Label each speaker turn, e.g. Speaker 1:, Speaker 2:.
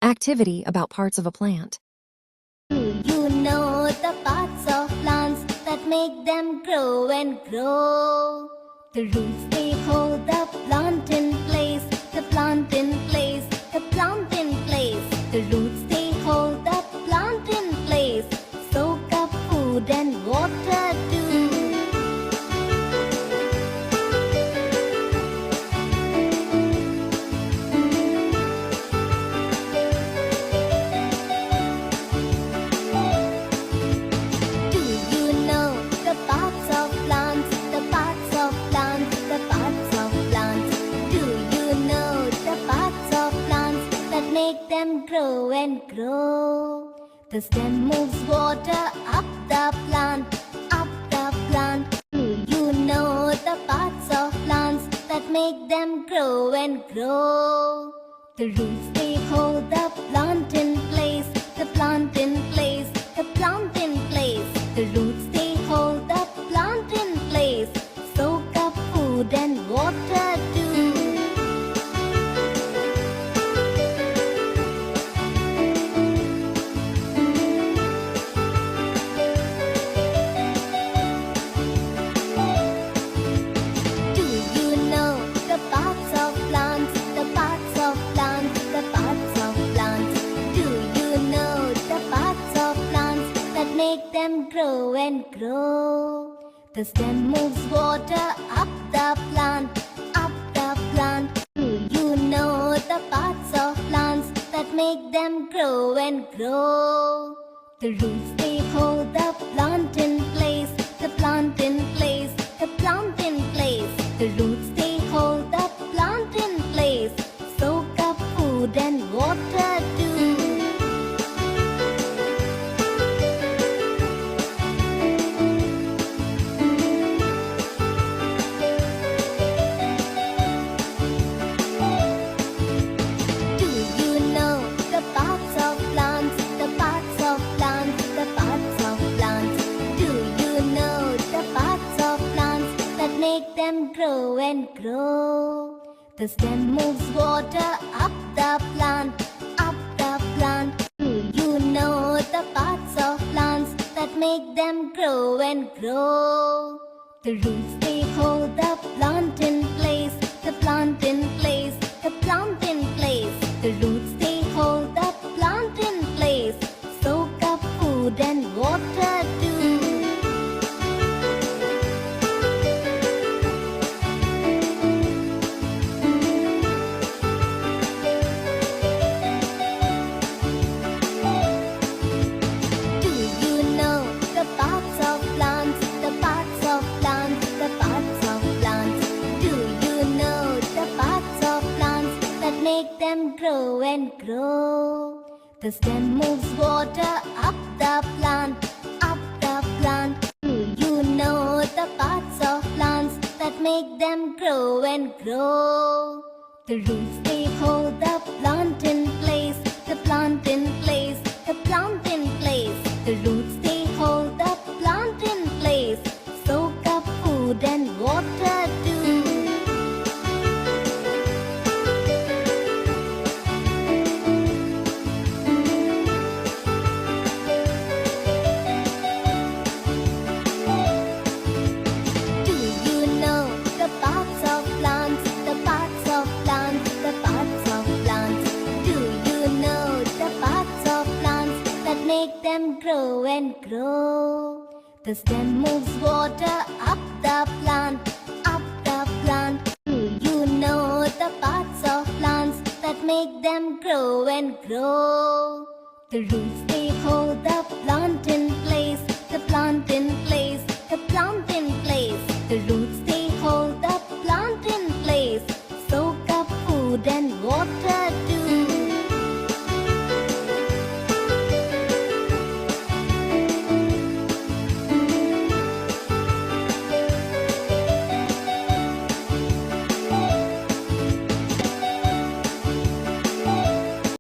Speaker 1: Activity about parts of a plant.
Speaker 2: Do you know the parts of plants that make them grow and grow? The roots, they hold the plant in place, the plant in place, the plant in place. The roots, they hold the plant in place, soak up food and water too. Do you know the parts of plants, the parts of plants, the parts of plants? Do you know the parts of plants that make them grow and grow? The stem moves water up the plant, up the plant. Do you know the parts of plants that make them grow and grow? The roots, they hold the plant in place, the plant in place, the plant in place. The roots, they hold the plant in place, soak up food and water too. Do you know the parts of plants, the parts of plants, the parts of plants? Do you know the parts of plants that make them grow and grow? The stem moves water up the plant, up the plant. Do you know the parts of plants that make them grow and grow? The roots, they hold the plant in place, the plant in place, the plant in place. The roots, they hold the plant in place, soak up food and water too. Do you know the parts of plants, the parts of plants, the parts of plants? Do you know the parts of plants that make them grow and grow? The stem moves water up the plant, up the plant. Do you know the parts of plants that make them grow and grow? The roots, they hold the plant in place, the plant in place, the plant in place. The roots, they hold the plant in place, soak up food and water too. Do you know the parts of plants, the parts of plants, the parts of plants? Do you know the parts of plants that make them grow and grow? The stem moves water up the plant, up the plant. Do you know the parts of plants that make them grow and grow? The roots, they hold the plant in place, the plant in place, the plant in place. The roots, they hold the plant in place, soak up food and water too. Do you know the parts of plants, the parts of plants, the parts of plants? Do you know the parts of plants that make them grow and grow? The stem moves water up the plant, up the plant. Do you know the parts of plants that make them grow and grow? The roots, they hold the plant